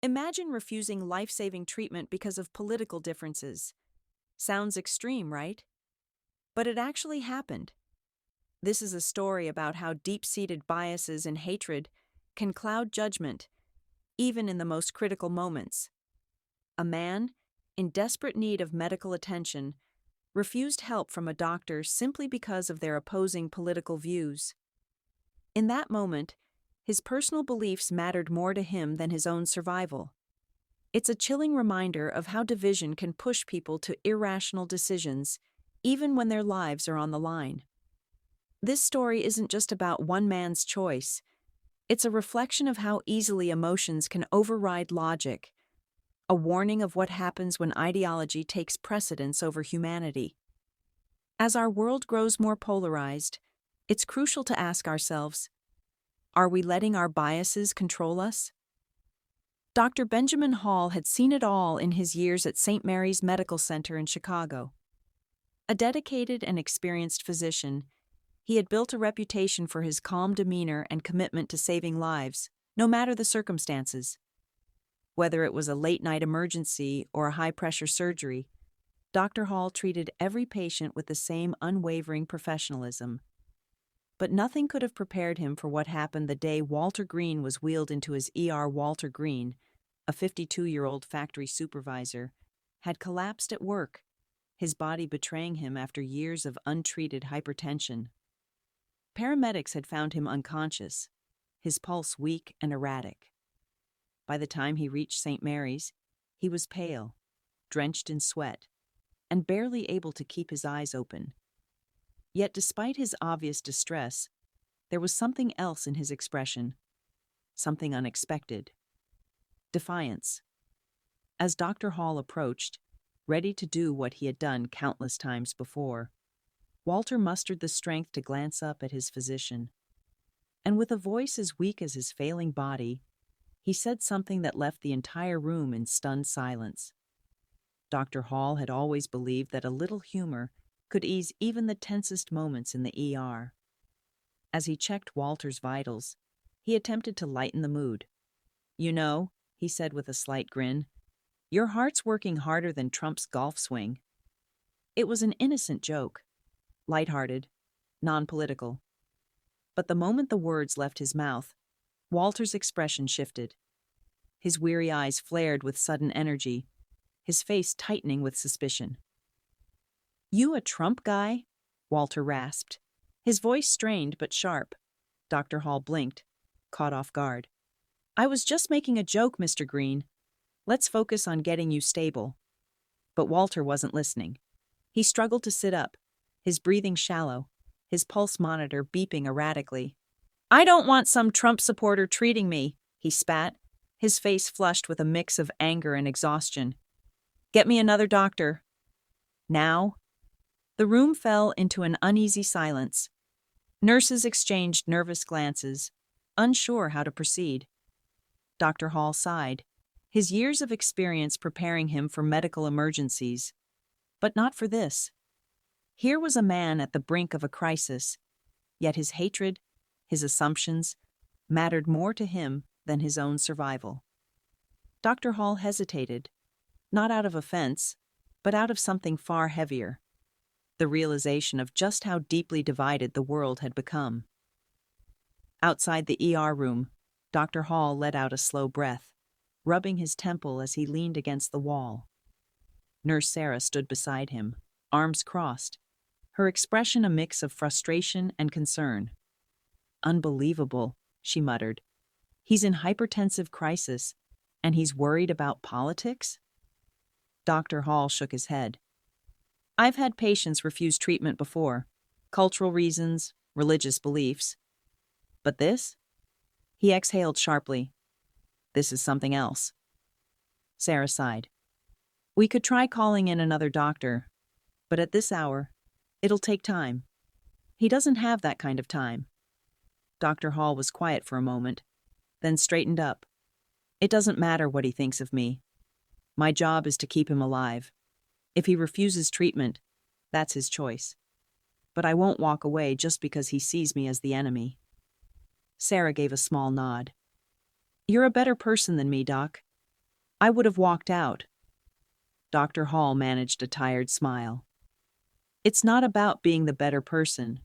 Imagine refusing life-saving treatment because of political differences. Sounds extreme, right? But it actually happened. This is a story about how deep-seated biases and hatred can cloud judgment, even in the most critical moments. A man, in desperate need of medical attention, refused help from a doctor simply because of their opposing political views. In that moment, his personal beliefs mattered more to him than his own survival. It's a chilling reminder of how division can push people to irrational decisions, even when their lives are on the line. This story isn't just about one man's choice. It's a reflection of how easily emotions can override logic, a warning of what happens when ideology takes precedence over humanity. As our world grows more polarized, it's crucial to ask ourselves, are we letting our biases control us? Dr. Benjamin Hall had seen it all in his years at St. Mary's Medical Center in Chicago. A dedicated and experienced physician, he had built a reputation for his calm demeanor and commitment to saving lives, no matter the circumstances. Whether it was a late-night emergency or a high-pressure surgery, Dr. Hall treated every patient with the same unwavering professionalism. But nothing could have prepared him for what happened the day Walter Green was wheeled into his ER. Walter Green, a 52-year-old factory supervisor, had collapsed at work, his body betraying him after years of untreated hypertension. Paramedics had found him unconscious, his pulse weak and erratic. By the time he reached St. Mary's, he was pale, drenched in sweat, and barely able to keep his eyes open. Yet despite his obvious distress, there was something else in his expression, something unexpected. Defiance. As Dr. Hall approached, ready to do what he had done countless times before, Walter mustered the strength to glance up at his physician. And with a voice as weak as his failing body, he said something that left the entire room in stunned silence. Dr. Hall had always believed that a little humor could ease even the tensest moments in the ER. As he checked Walter's vitals, he attempted to lighten the mood. "You know," he said with a slight grin, "your heart's working harder than Trump's golf swing." It was an innocent joke, lighthearted, non-political. But the moment the words left his mouth, Walter's expression shifted. His weary eyes flared with sudden energy, his face tightening with suspicion. "You a Trump guy?" Walter rasped, his voice strained but sharp. Dr. Hall blinked, caught off guard. "I was just making a joke, Mr. Green. Let's focus on getting you stable." But Walter wasn't listening. He struggled to sit up, his breathing shallow, his pulse monitor beeping erratically. "I don't want some Trump supporter treating me," he spat, his face flushed with a mix of anger and exhaustion. "Get me another doctor." Now? The room fell into an uneasy silence. Nurses exchanged nervous glances, unsure how to proceed. Dr. Hall sighed, his years of experience preparing him for medical emergencies. But not for this. Here was a man at the brink of a crisis, yet his hatred, his assumptions, mattered more to him than his own survival. Dr. Hall hesitated, not out of offense, but out of something far heavier, the realization of just how deeply divided the world had become. Outside the ER room, Dr. Hall let out a slow breath, rubbing his temple as he leaned against the wall. Nurse Sarah stood beside him, arms crossed, her expression a mix of frustration and concern. "Unbelievable," she muttered. "He's in hypertensive crisis, and he's worried about politics?" Dr. Hall shook his head. "I've had patients refuse treatment before. Cultural reasons, religious beliefs. But this?" He exhaled sharply. "This is something else." Sarah sighed. "We could try calling in another doctor, but at this hour, it'll take time. He doesn't have that kind of time." Dr. Hall was quiet for a moment, then straightened up. "It doesn't matter what he thinks of me. My job is to keep him alive. If he refuses treatment, that's his choice. But I won't walk away just because he sees me as the enemy." Sarah gave a small nod. "You're a better person than me, Doc. I would have walked out. Dr. Hall managed a tired smile. It's not about being the better person.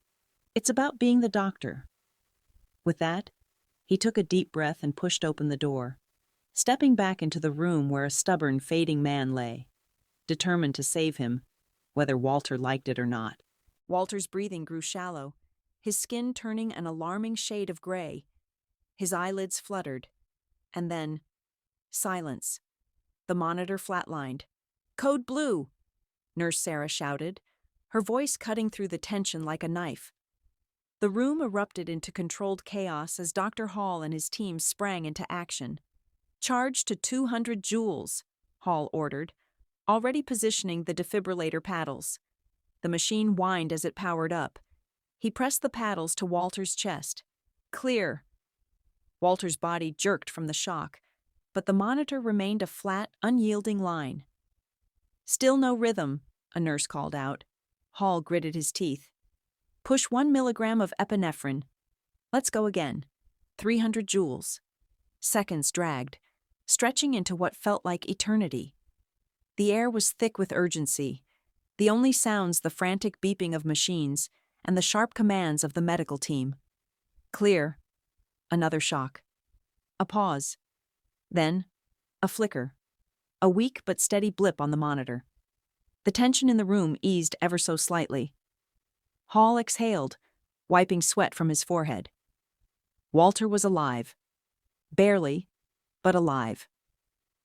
It's about being the doctor. With that, he took a deep breath and pushed open the door, stepping back into the room where a stubborn, fading man lay, determined to save him, whether Walter liked it or not. Walter's breathing grew shallow, his skin turning an alarming shade of gray. His eyelids fluttered, and then silence. The monitor flatlined. "Code blue!" Nurse Sarah shouted, her voice cutting through the tension like a knife. The room erupted into controlled chaos as Dr. Hall and his team sprang into action. "Charge to 200 joules," Hall ordered, already positioning the defibrillator paddles. The machine whined as it powered up. He pressed the paddles to Walter's chest. "Clear." Walter's body jerked from the shock, but the monitor remained a flat, unyielding line. "Still no rhythm," a nurse called out. Hall gritted his teeth. "Push 1 milligram of epinephrine. Let's go again. 300 joules." Seconds dragged, stretching into what felt like eternity. The air was thick with urgency, the only sounds the frantic beeping of machines and the sharp commands of the medical team. "Clear." Another shock. A pause. Then, a flicker. A weak but steady blip on the monitor. The tension in the room eased ever so slightly. Hall exhaled, wiping sweat from his forehead. Walter was alive. Barely, but alive.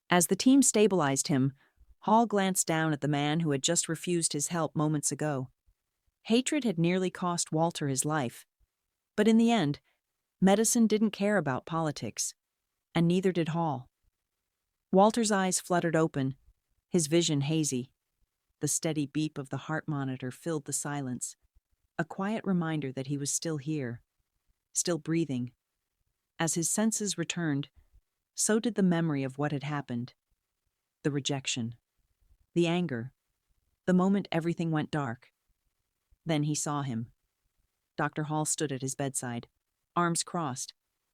As the team stabilized him, Hall glanced down at the man who had just refused his help moments ago. Hatred had nearly cost Walter his life. But in the end, medicine didn't care about politics, and neither did Hall. Walter's eyes fluttered open, his vision hazy. The steady beep of the heart monitor filled the silence, a quiet reminder that he was still here, still breathing. As his senses returned, so did the memory of what had happened. The rejection, the anger, the moment everything went dark. Then he saw him. Dr. Hall stood at his bedside, arms crossed,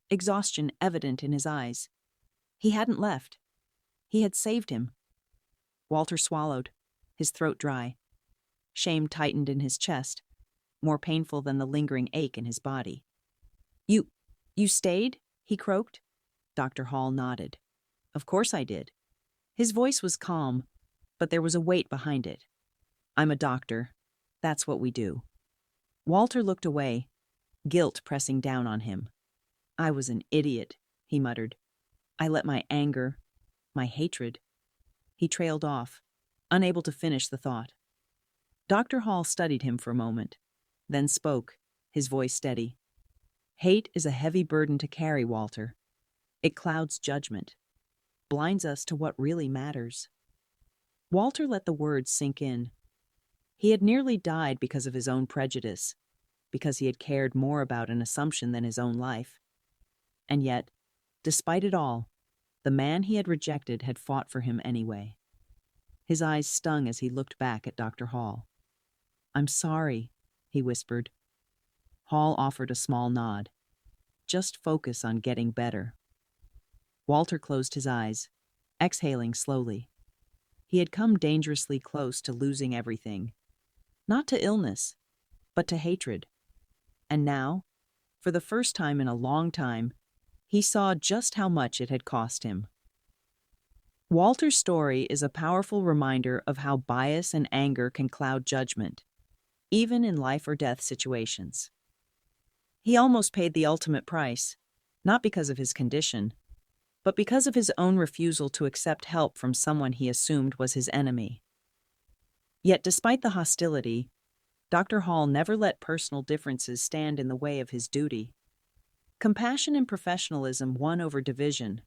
exhaustion evident in his eyes. He hadn't left. He had saved him. Walter swallowed, his throat dry. Shame tightened in his chest, more painful than the lingering ache in his body. You stayed?" he croaked. Dr. Hall nodded. "Of course I did." His voice was calm, but there was a weight behind it. "I'm a doctor. That's what we do." Walter looked away, guilt pressing down on him. "I was an idiot," he muttered. "I let my anger, my hatred." He trailed off, unable to finish the thought. Dr. Hall studied him for a moment, then spoke, his voice steady. "Hate is a heavy burden to carry, Walter. It clouds judgment, blinds us to what really matters." Walter let the words sink in. He had nearly died because of his own prejudice, because he had cared more about an assumption than his own life. And yet, despite it all, the man he had rejected had fought for him anyway. His eyes stung as he looked back at Dr. Hall. "I'm sorry," he whispered. Hall offered a small nod. "Just focus on getting better." Walter closed his eyes, exhaling slowly. He had come dangerously close to losing everything. Not to illness, but to hatred. And now, for the first time in a long time, he saw just how much it had cost him. Walter's story is a powerful reminder of how bias and anger can cloud judgment, even in life or death situations. He almost paid the ultimate price, not because of his condition, but because of his own refusal to accept help from someone he assumed was his enemy. Yet despite the hostility, Dr. Hall never let personal differences stand in the way of his duty. Compassion and professionalism won over division,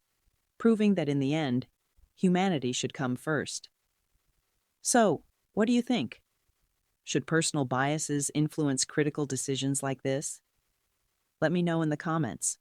proving that in the end, humanity should come first. So, what do you think? Should personal biases influence critical decisions like this? Let me know in the comments.